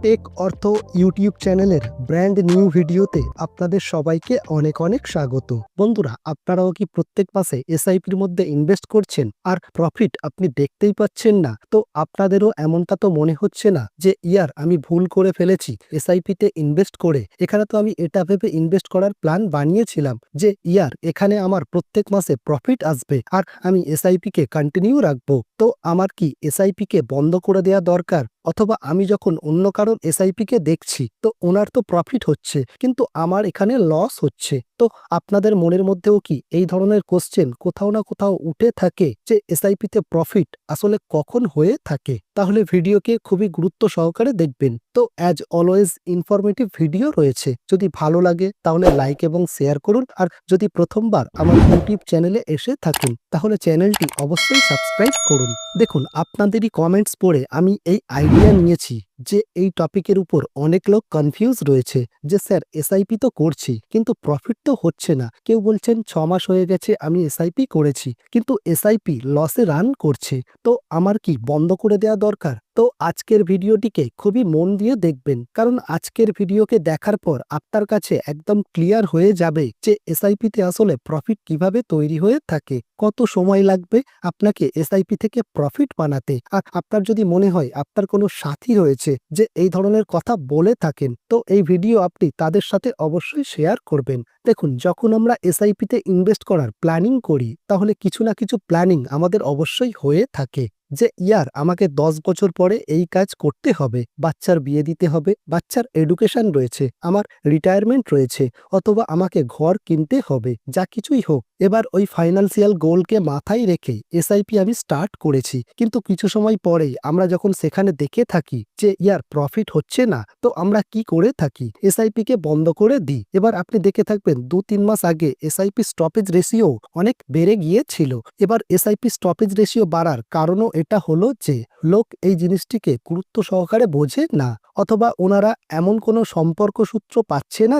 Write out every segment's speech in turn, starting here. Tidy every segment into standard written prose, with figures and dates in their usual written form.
Take অর্থ YouTube চ্যানেলের brand new ভিডিওতে আপনাদের সবাইকে অনেক অনেক স্বাগত। বন্ধুরা, আপনারাও কি প্রত্যেক মাসে এসআইপির মধ্যে ইনভেস্ট করছেন আর প্রফিট আপনি দেখতেই পাচ্ছেন না? তো আপনাদেরও এমনটা তো মনে হচ্ছে না যে ইয়ার আমি ভুল করে ফেলেছি এসআইপিতে ইনভেস্ট করে? এখানে তো আমি এটা ভেবে ইনভেস্ট করার প্ল্যান বানিয়েছিলাম যে ইয়ার এখানে আমার প্রত্যেক মাসে প্রফিট আসবে আর আমি এসআইপি কে কন্টিনিউ রাখবো। তো আমার কি এসআইপি কে বন্ধ করে দেওয়া দরকার? অথবা আমি যখন অন্য কারোর এসআইপি কে দেখছি তো ওনার তো প্রফিট হচ্ছে কিন্তু আমার এখানে লস হচ্ছে। তো আপনাদের মনের মধ্যেও কি এই ধরনের কোশ্চেন কোথাও না কোথাও উঠে থাকে যে এসআইপি তে প্রফিট আসলে কখন হয়ে থাকে? তাহলে ভিডিওকে খুবই গুরুত্ব সহকারে দেখবেন। তো অ্যাজ অলওয়েজ ইনফরমেটিভ ভিডিও রয়েছে, যদি ভালো লাগে তাহলে লাইক এবং শেয়ার করুন। আর যদি প্রথমবার আমার ইউটিউব চ্যানেলে এসে থাকেন তাহলে চ্যানেলটি অবশ্যই সাবস্ক্রাইব করুন। দেখুন, আপনাদেরই কমেন্টস পড়ে আমি এই আইডিয়া নিয়েছি যে এই টপিকের উপর অনেক লোক কনফিউজ রয়েছে যে স্যার এসআইপি তো করছি কিন্তু প্রফিট তো হচ্ছে না। কেউ বলছেন 6 মাস হয়ে গেছে আমি এসআইপি করেছি কিন্তু এসআইপি লসে রান করছে, তো আমার কি বন্ধ করে দেওয়া দরকার? তো আজকের ভিডিওটিকে খুবই মন দিয়ে দেখবেন, কারণ আজকের ভিডিওকে দেখার পর আপনার কাছে একদম ক্লিয়ার হয়ে যাবে যে এসআইপিতে আসলে প্রফিট কিভাবে তৈরি হয়ে থাকে, কত সময় লাগবে আপনাকে এসআইপি থেকে প্রফিট বানাতে। আর আপনার যদি মনে হয় আপনার কোনো সাথী রয়েছে যে এই ধরনের কথা বলে থাকেন, তো এই ভিডিও আপনি তাদের সাথে অবশ্যই শেয়ার করবেন। দেখুন, যখন আমরা এসআইপিতে ইনভেস্ট করার প্ল্যানিং করি তাহলে কিছু না কিছু প্ল্যানিং আমাদের অবশ্যই হয়ে থাকে যে ইয়ার আমাকে 10 বছর পরে এই কাজ করতে হবে, বাচ্চার বিয়ে দিতে হবে, বাচ্চার এডুকেশন রয়েছে, আমার রিটায়ারমেন্ট রয়েছে, অথবা আমাকে ঘর কিনতে হবে, যা কিছুই হোক। এবার ওই ফাইন্যান্সিয়াল গোলকে মাথায় রেখে এসআইপি আমি স্টার্ট করেছি, কিন্তু কিছু সময় পরেই আমরা যখন সেখানে দেখে থাকি যে ইয়ার প্রফিট হচ্ছে না, তো আমরা কি করে থাকি? এসআইপি কে বন্ধ করে দিই। এবার আপনি দেখে থাকবেন 2-3 মাস আগে এসআইপি স্টপেজ রেশিও অনেক বেড়ে গিয়েছিল। এবার এসআইপি স্টপেজ রেশিও বাড়ার কারণও এটা হলো যে লোক এই জিনিসটিকে গুরুত্ব সহকারে বোঝে না, অথবা ওনারা এমন কোনো সম্পর্ক সূত্র পাচ্ছে না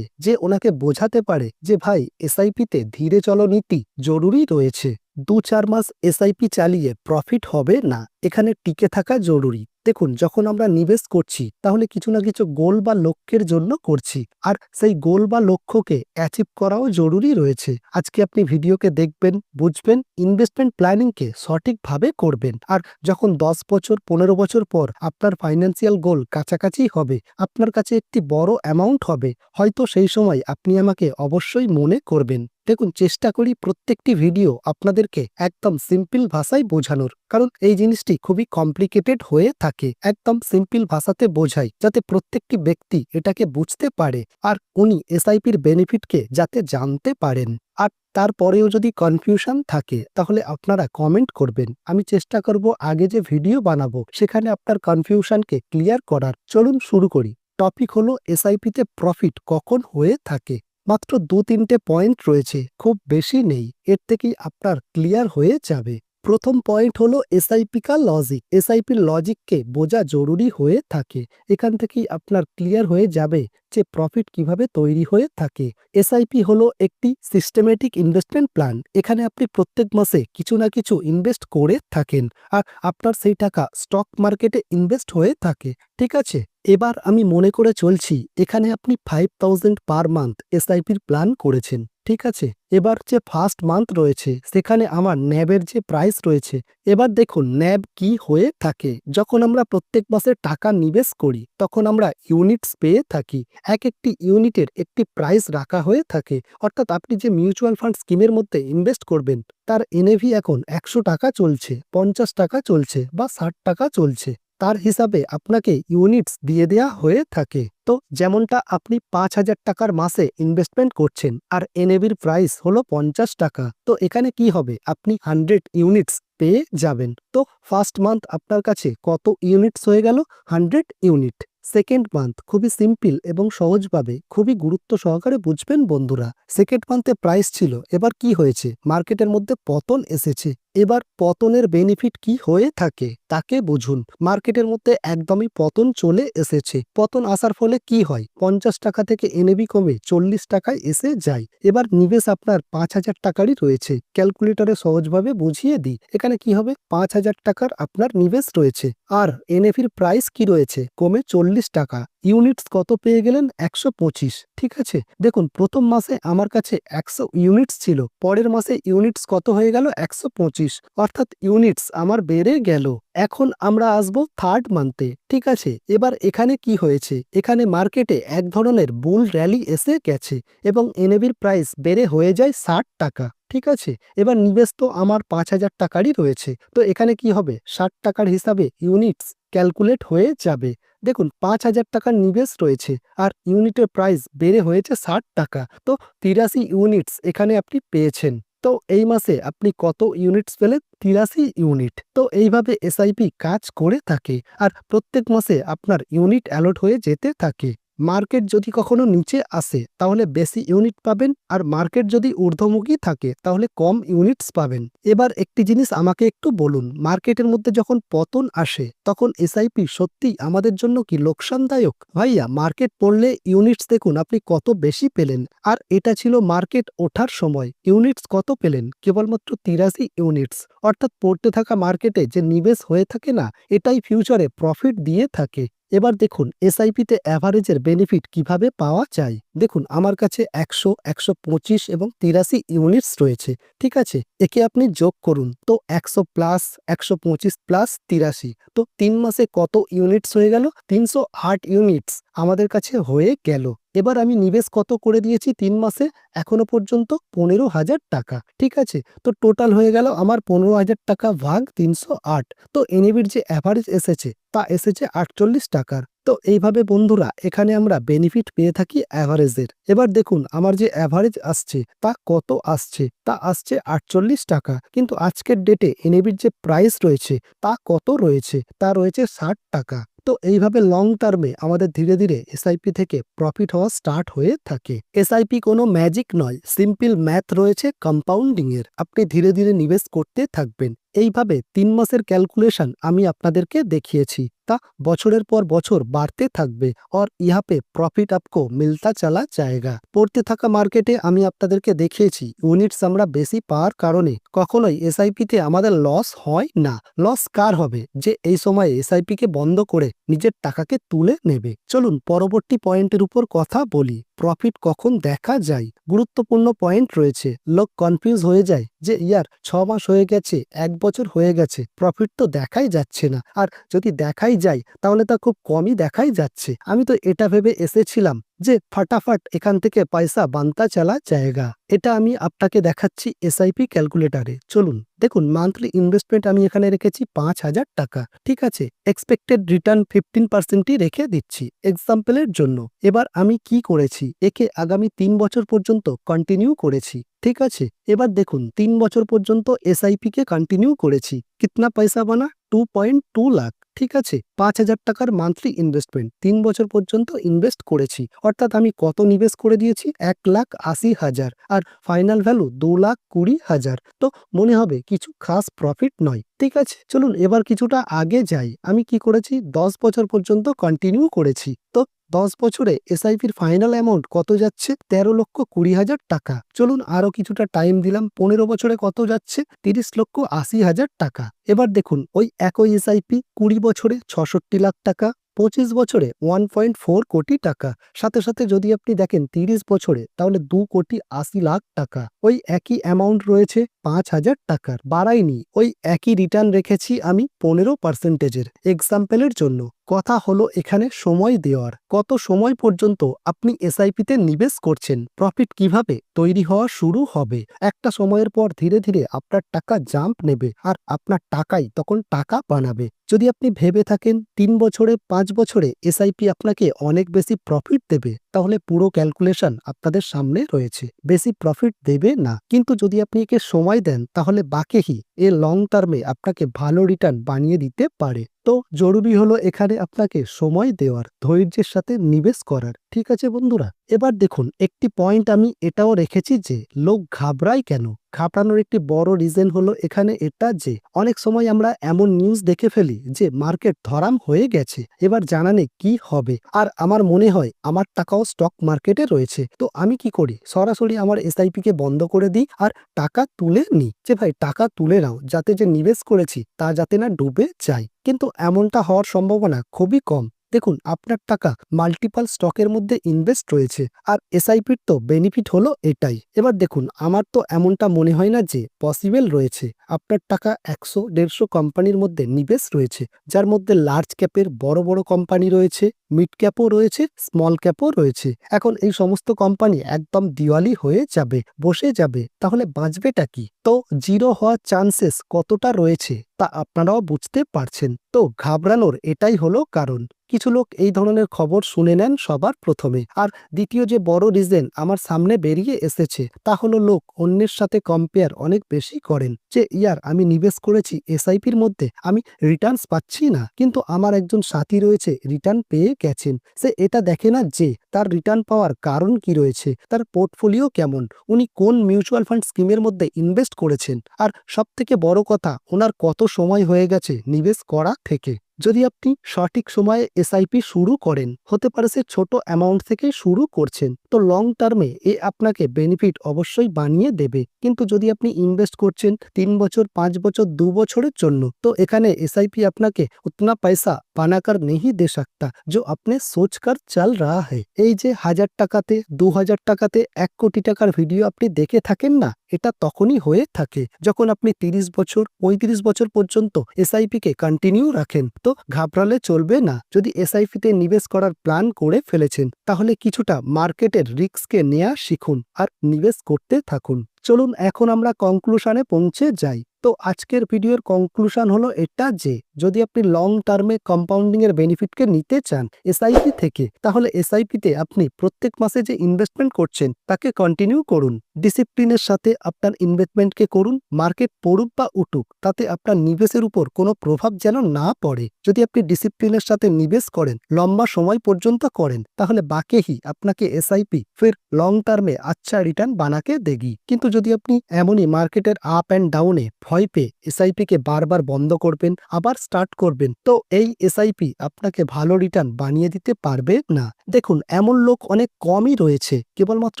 যে ওনাকে বোঝাতে পারে যে ভাই এসআইপিতে ধীরে চলো নীতি জরুরি রয়েছে। 2-4 মাস এসআইপি চালিয়ে প্রফিট হবে না, এখানে টিকে থাকা জরুরি। দেখুন, যখন আমরা নিবেশ করছি তাহলে কিছু না কিছু গোল বা লক্ষ্যের জন্য করছি, আর সেই গোল বা লক্ষ্যকে অ্যাচিভ করাও জরুরি রয়েছে। আজকে আপনি ভিডিওকে দেখবেন, বুঝবেন, ইনভেস্টমেন্ট প্ল্যানিংকে সঠিকভাবে করবেন। আর যখন 10 বছর 15 বছর পর আপনার ফাইন্যান্সিয়াল গোল কাছাকাছি হবে, আপনার কাছে একটি বড় অ্যামাউন্ট হবে, হয়তো সেই সময় আপনি আমাকে অবশ্যই মনে করবেন। দেখুন, চেষ্টা করি প্রত্যেকটি ভিডিও আপনাদেরকে একদম সিম্পল ভাষায় বোঝানোর, কারণ এই জিনিসটি খুবই কমপ্লিকেটেড হয়ে থাকে। একদম সিম্পল ভাষাতে বোঝাই যাতে প্রত্যেকটি ব্যক্তি এটাকে বুঝতে পারে আর উনি এসআইপির বেনিফিটকে যাতে জানতে পারেন। আর তারপরেও যদি কনফিউশন থাকে তাহলে আপনারা কমেন্ট করবেন, আমি চেষ্টা করব আগে যে ভিডিও বানাবো সেখানে আপনার কনফিউশনকে ক্লিয়ার করার। চলুন শুরু করি। টপিক হলো এসআইপিতে প্রফিট কখন হয়ে থাকে। মাত্র 2-3টে পয়েন্ট রয়েছে, খুব বেশি নেই, এর থেকেই আপনার ক্লিয়ার হয়ে যাবে। প্রথম পয়েন্ট হলো এসআইপি কা লজিক। এসআইপির লজিককে বোঝা জরুরি হয়ে থাকে, এখান থেকেই আপনার ক্লিয়ার হয়ে যাবে যে প্রফিট কিভাবে তৈরি হয়ে থাকে। এসআইপি হলো একটি সিস্টেমেটিক ইনভেস্টমেন্ট প্ল্যান, এখানে আপনি প্রত্যেক মাসে কিছু না কিছু ইনভেস্ট করে থাকেন আর আপনার সেই টাকা স্টক মার্কেটে ইনভেস্ট হয়ে থাকে, ঠিক আছে? এবার আমি মনে করে চলছি এখানে আপনি 5000 পার মান্থ এসআইপির প্ল্যান করেছেন, ঠিক আছে? এবার যে ফার্স্ট মান্থ রয়েছে সেখানে আমার ন্যাবের যে প্রাইস রয়েছে, এবার দেখুন ন্যাব কি হয়ে থাকে। যখন আমরা প্রত্যেক মাসে টাকা নিবেশ করি তখন আমরা ইউনিটস পেয়ে থাকি, এক একটি ইউনিটের একটি প্রাইস রাখা হয়ে থাকে। অর্থাৎ আপনি যে মিউচুয়াল ফান্ড স্কিমের মধ্যে ইনভেস্ট করবেন তার এনএভি এখন 100 টাকা চলছে, 50 টাকা চলছে বা 60 টাকা চলছে, তার হিসাবে আপনাকে ইউনিটস দিয়ে দেয়া হয়ে থাকে। তো যেমনটা আপনি 5000 টাকার মাসে ইনভেস্টমেন্ট করছেন আর এনএবির প্রাইস হলো 50 টাকা, তো এখানে কি হবে, আপনি 100 ইউনিটস পেয়ে যাবেন। তো ফার্স্ট মান্থ আপনার কাছে কত ইউনিটস হয়ে গেল? 100 ইউনিট। সেকেন্ড মান্থ খুবই সিম্পল এবং সহজভাবে খুবই গুরুত্ব সহকারে বুঝবেন বন্ধুরা। সেকেন্ড মান্থে প্রাইস ছিল, এবার কি হয়েছে, মার্কেটের মধ্যে পতন এসেছে, এবার পতনের বেনিফিট কি হয়ে থাকে তাকে বুঝুন। মার্কেটের মধ্যে একদমই পতন চলে এসেছে। পতন আসার ফলে কি হয়, 50 টাকা থেকে এনএবি কমে 40 টাকায় এসে যায়। এবার নিবেশ আপনার 5,000 টাকারই রয়েছে। ক্যালকুলেটরে সহজভাবে বুঝিয়ে দিই। এখানে কি হবে, 5,000 টাকার আপনার নিবেশ রয়েছে আর এনএফির প্রাইস কি রয়েছে, কমে 40 টাকা। ইউনিটস কত পেয়ে গেলেন, 125। ঠিক আছে, দেখুন প্রথম মাসে আমার কাছে 100 ইউনিটস ছিল, পরের মাসে ইউনিটস কত হয়ে গেল, 125, অর্থাৎ ইউনিটস আমার বেড়ে গেল। এখন আমরা আসবো থার্ড মান্থে। ঠিক আছে, এবার এখানে কি হয়েছে, এখানে মার্কেটে এক ধরনের বুল র্যালি এসে গেছে এবং এনএবির প্রাইস বেড়ে হয়ে যায় 60 টাকা। ঠিক আছে, এবার নিবেশ তো আমার 5,000 টাকারই রয়েছে, তো এখানে কি হবে, 60 টাকার হিসাবে ইউনিটস ক্যালকুলেট হয়ে যাবে। দেখুন 5,000 টাকার নিবেশ রয়েছে আর ইউনিটের প্রাইস বেড়ে হয়েছে 60 টাকা, তো 83 ইউনিটস এখানে আপনি পেয়েছেন। তো এই মাসে আপনি কত ইউনিটস পেলেন, 83 ইউনিট। তো এইভাবে এসআইপি কাজ করে থাকে আর প্রত্যেক মাসে আপনার ইউনিট অ্যালট হয়ে যেতে থাকে। মার্কেট যদি কখনো নিচে আসে তাহলে বেশি ইউনিট পাবেন আর মার্কেট যদি ঊর্ধ্বমুখী থাকে তাহলে কম ইউনিটস পাবেন। এবার একটি জিনিস আমাকে একটু বলুন, মার্কেটের মধ্যে যখন পতন আসে তখন এসআইপি সত্যি আমাদের জন্য কি লোকসানদায়ক? ভাইয়া, মার্কেট পড়লে ইউনিটস দেখুন আপনি কত বেশি পেলেন, আর এটা ছিল মার্কেট ওঠার সময়। ইউনিটস কত পেলেন, কেবলমাত্র 83 ইউনিটস। অর্থাৎ পড়তে থাকা মার্কেটে যে নিবেশ হয়ে থাকে না, এটাই ফিউচারে প্রফিট দিয়ে থাকে। এবার দেখুন এসআইপিতে অ্যাভারেজের বেনিফিট কিভাবে পাওয়া যায়। দেখুন আমার কাছে 100, 125 এবং 83 ইউনিটস রয়েছে। ঠিক আছে, একে আপনি যোগ করুন, তো 100 প্লাস 125 প্লাস 83, তো 3 মাসে কত ইউনিটস হয়ে গেল, 308 ইউনিটস আমাদের কাছে হয়ে গেল। এবার আমি নিবেশ কত করে দিয়েছি 3 মাসে, এখনো পর্যন্ত 15,000 টাকা। ঠিক আছে, তো টোটাল হয়ে গেল আমার 15,000 টাকা ভাগ 308। তো এনএবির যে অ্যাভারেজ এসেছে তা এসেছে 48 টাকার। তো এইভাবে বন্ধুরা এখানে আমরা বেনিফিট পেয়ে থাকি অ্যাভারেজের। এবার দেখুন আমার যে অ্যাভারেজ আসছে তা কত আসছে, তা আসছে 48 টাকা, কিন্তু আজকের ডেটে এনএবির যে প্রাইস রয়েছে তা কত রয়েছে, তা রয়েছে 60 টাকা। তো এইভাবে লং টার্মে আমাদের ধীরে ধীরে এসআইপি থেকে প্রফিট হওয়া স্টার্ট হয়ে থাকে। এসআইপি কোনো ম্যাজিক নয়, সিম্পল ম্যাথ রয়েছে কম্পাউন্ডিং এর। আপনি ধীরে ধীরে নিবেশ করতে থাকবেন। এইভাবে 3 মাসের ক্যালকুলেশন আমি আপনাদেরকে দেখিয়েছি, তা বছরের পর বছর বাড়তে থাকবে और यहाँ पे प्रॉफिट आपको मिलता चला जाएगा। পড়তে থাকা মার্কেটে আমি আপনাদেরকে দেখিয়েছি ইউনিটস আমরা বেশি পাওয়ার কারণে কখনোই এসআইপিতে আমাদের লস হয় না। লস কার হবে, যে এই সময় এসআইপি কে বন্ধ করে নিজের টাকাকে তুলে নেবে। চলুন পরবর্তী পয়েন্টের উপর কথা বলি, প্রফিট কখন দেখা যায়। গুরুত্বপূর্ণ পয়েন্ট রয়েছে, লোক কনফিউজ হয়ে যায় যে ইয়ার 6 মাস হয়ে গেছে, 1 বছর হয়ে গেছে, প্রফিট তো দেখাই যাচ্ছে না, আর যদি দেখাই যায় তাহলে তা খুব কমই দেখাই যাচ্ছে। আমি তো এটা ভেবে এসেছিলাম যে ফটাফট এখান থেকে পয়সা বানতা চলা জায়গা। এটা আমি আপনাকে দেখাচ্ছি এসআইপি ক্যালকুলেটরে। চলুন দেখুন, মান্থলি ইনভেস্টমেন্ট আমি এখানে রেখেছি 5,000 টাকা। ঠিক আছে, এক্সপেক্টেড রিটার্ন 15%ই রেখে দিচ্ছি এক্সাম্পলের জন্য। এবার আমি কি করেছি, একে আগামী 3 বছর পর্যন্ত কন্টিনিউ করেছি। ঠিক আছে, এবার দেখুন 3 বছর পর্যন্ত এসআইপি কে কন্টিনিউ করেছি। কিতনা পয়সা বানা, 2.2 লাখ। ঠিক আছে, 5,000 টাকার মান্থলি ইনভেস্টমেন্ট 3 বছর পর্যন্ত ইনভেস্ট করেছি, অর্থাৎ আমি কত নিবেশ করে দিয়েছি, 1,80,000 আর ফাইনাল ভ্যালু 2,20,000। তো মনে হবে কিছু খাস প্রফিট নয়। ঠিক আছে, চলুন এবার কিছুটা আগে যাই। আমি কি করেছি, 10 বছর পর্যন্ত কন্টিনিউ করেছি। তো 10 বছরে এসআইপির ফাইনাল অ্যামাউন্ট কত যাচ্ছে, 13,20,000 টাকা। চলুন আরো কিছুটা টাইম দিলাম, 15 বছরে কত যাচ্ছে, 30,80,000 টাকা। এবার দেখুন ওই একই এসআইপি 20 বছরে 66 লাখ টাকা, 25 বছরে 1.4 কোটি টাকা, সাথে সাথে যদি আপনি দেখেন 30 বছরে তাহলে 2,80,00,000 টাকা। ওই একই অ্যামাউন্ট রয়েছে 5,000 টাকার, বাড়াইনি। ওই একই রিটার্ন রেখেছি আমি 15%-এর এক্সাম্পলের জন্য। কথা হলো এখানে সময় দেওয়ার, কত সময় পর্যন্ত আপনি এসআইপিতে নিবেশ করছেন, প্রফিট কিভাবে তৈরি হওয়া শুরু হবে। একটা সময়ের পর ধীরে ধীরে আপনার টাকা জাম্প নেবে আর আপনার টাকাই তখন টাকা বানাবে। যদি আপনি ভেবে থাকেন 3 বছরে 5 বছরে এসআইপি আপনাকে অনেক বেশি প্রফিট দেবে, তাহলে পুরো ক্যালকুলেশন আপনাদের সামনে রয়েছে, বেশি প্রফিট দেবে না। কিন্তু যদি আপনি একে সময় দেন তাহলে বাকেহি এ লং টার্মে আপনাকে ভালো রিটার্ন বানিয়ে দিতে পারে। তো জরুরি হলো এখানে আপনাকে সময় দেওয়ার, ধৈর্যের সাথে নিবেশ করার। ঠিক আছে বন্ধুরা, এবার দেখুন একটি পয়েন্ট আমি এটাও রেখেছি যে লোক ঘাবড়ায় কেন। ঘাবড়ানোর একটি বড় রিজন হলো এখানে এটা যে অনেক সময় আমরা এমন নিউজ দেখে ফেলি যে মার্কেট ধরাম হয়ে গেছে, এবার জানা নেই কি হবে। আর আমার মনে হয় আমার টাকাও স্টক মার্কেটে রয়েছে, তো আমি কি করি, সরাসরি আমার এসআইপি কে বন্ধ করে দিই আর টাকা তুলে নিই। যে ভাই টাকা তুলে নাও, যাতে যে নিবেশ করেছি তা যাতে না ডুবে যায়। কিন্তু এমনটা হওয়ার সম্ভাবনা খুবই কম। দেখুন, আপনার টাকা মাল্টিপল স্টকের মধ্যে ইনভেস্ট রয়েছে, আর এসআইপির তো বেনিফিট হলো এটাই। এবার দেখুন, আমার তো এমনটা মনে হয় না যে পসিবল রয়েছে। আপনার টাকা 100-150 কোম্পানির মধ্যে নিবেশ রয়েছে, যার মধ্যে লার্জ ক্যাপের বড় বড় কোম্পানি রয়েছে, মিড ক্যাপও রয়েছে, স্মল ক্যাপও রয়েছে। এখন এই সমস্ত কোম্পানি একদম দিওয়ালি হয়ে যাবে, বসে যাবে, তাহলে বাঁচবেটা কি? তো জিরো হওয়ার চান্সেস কতটা রয়েছে তা আপনারাও বুঝতে পারছেন। তো ঘাবড়ানোর এটাই হলো কারণ। কিছু লোক এই ধরনের খবর শুনে নেন সবার প্রথমে। আর দ্বিতীয় যে বড় রিজন আমার সামনে বেরিয়ে এসেছে তা হলো লোক অন্যের সাথে কম্পেয়ার অনেক বেশি করেন, যে ইয়ার আমি নিবেশ করেছি এসআইপির মধ্যে, আমি রিটার্নস পাচ্ছি না, কিন্তু আমার একজন সাথী রয়েছে রিটার্ন পেয়ে গেছেন। সে এটা দেখে না যে তার রিটার্ন পাওয়ার কারণ কি রয়েছে, তার পোর্টফোলিও কেমন, উনি কোন মিউচুয়াল ফান্ড স্কিমের মধ্যে ইনভেস্ট করেছেন, আর সব থেকে বড় কথা ওনার কত সময় হয়ে গেছে নিবেশ করা থেকে। যদি আপনি সঠিক সময়ে এসআইপি শুরু করেন, হতে পারে সে ছোট অ্যামাউন্ট থেকে শুরু করছেন, তো লং টার্মে এ আপনাকে বেনিফিট অবশ্যই বানিয়ে দেবে। কিন্তু যদি আপনি ইনভেস্ট করছেন 3 বছর, 5 বছর, 2 বছরের জন্য, তো এখানে এসআইপি আপনাকে উतना पैसा बनाकर नहीं दे सकता जो आपने सोचकर चल रहा है। এই যে 1000 টাকাতে, 2000 টাকাতে 1 কোটি টাকার ভিডিও আপনি দেখে থাকেন না, এটা তখনই হয়ে থাকে যখন আপনি 30 বছর, 35 বছর পর্যন্ত এসআইপি কে কন্টিনিউ রাখেন। তো ঘাবড়ালে চলবে না। যদি এসআইপি তে নিবেশ করার প্ল্যান করে ফেলেছেন, তাহলে কিছুটা মার্কেটের রিস্ককে নেওয়া শিখুন আর নিবেশ করতে থাকুন। চলুন এখন আমরা কনক্লুশনে পৌঁছে যাই। তো আজকের ভিডিওর কনক্লুশন হলো এটা যে যদি আপনি লং টার্মে কম্পাউন্ডিং এর বেনিফিটকে নিতে চান এসআইপি থেকে, তাহলে এসআইপি তে আপনি প্রত্যেক মাসে যে ইনভেস্টমেন্ট করছেন তাকে কন্টিনিউ করুন। ডিসিপ্লিনের সাথে আপনার ইনভেস্টমেন্টকে করুন। মার্কেট পড়ুক বা উঠুক, তাতে আপনার নিবেশের উপর কোনো প্রভাব যেন না পড়ে। যদি আপনি ডিসিপ্লিনের সাথে নিবেশ করেন, লম্বা সময় পর্যন্ত করেন, তাহলে বাকেহি আপনাকে এসআইপি ফির লং টার্মে আচ্ছা রিটার্ন বানাকে দেগি। কিন্তু যদি আপনি এমনই মার্কেটের আপ অ্যান্ড ডাউনে ভয় পেয়ে এসআইপি কে বারবার বন্ধ করবেন, আবার স্টার্ট করবেন, তো এই এসআইপি আপনাকে ভালো রিটার্ন বানিয়ে দিতে পারবে না। দেখুন, এমন লোক অনেক কমই রয়েছে, কেবলমাত্র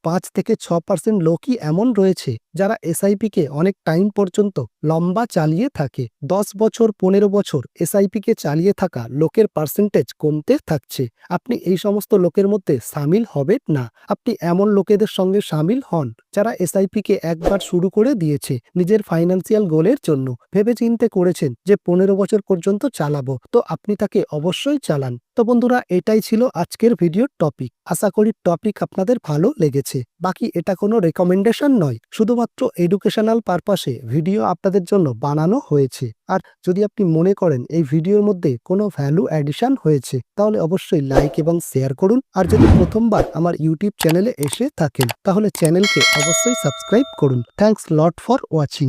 5 থেকে 6% লোকই এমন রয়েছে যারা এসআইপি কে অনেক টাইম পর্যন্ত লম্বা চালিয়ে থাকে। 10 বছর, 15 বছর এসআইপি কে চালিয়ে থাকা লোকের পার্সেন্টেজ কমতে থাকছে। আপনি এই সমস্ত লোকের মধ্যে সামিল হবেন না। আপনি এমন লোকেদের সঙ্গে সামিল হন যারা এসআইপি কে একবার শুরু করে দিয়েছে নিজের ফাইন্যান্সিয়াল গোলের জন্য, ভেবে চিন্তে করেছেন যে 15 বছর পর্যন্ত চালাবো, তো আপনি তাকে অবশ্যই চালান। তো বন্ধুরা, এটাই ছিল আজকের ভিডিওর টপিক। আশা করি টপিক আপনাদের ভালো লেগেছে। বাকি এটা কোনো রেকমেন্ডেশন নয়, শুধুমাত্র এডুকেশনাল পারপাসে ভিডিও আপনাদের জন্য বানানো হয়েছে। আর যদি আপনি মনে করেন এই ভিডিওর মধ্যে কোনো ভ্যালু অ্যাডিশন হয়েছে, তাহলে অবশ্যই লাইক এবং শেয়ার করুন। আর যদি প্রথমবার আমার ইউটিউব চ্যানেলে এসে থাকেন, তাহলে চ্যানেলকে অবশ্যই সাবস্ক্রাইব করুন। Thanks lot for watching.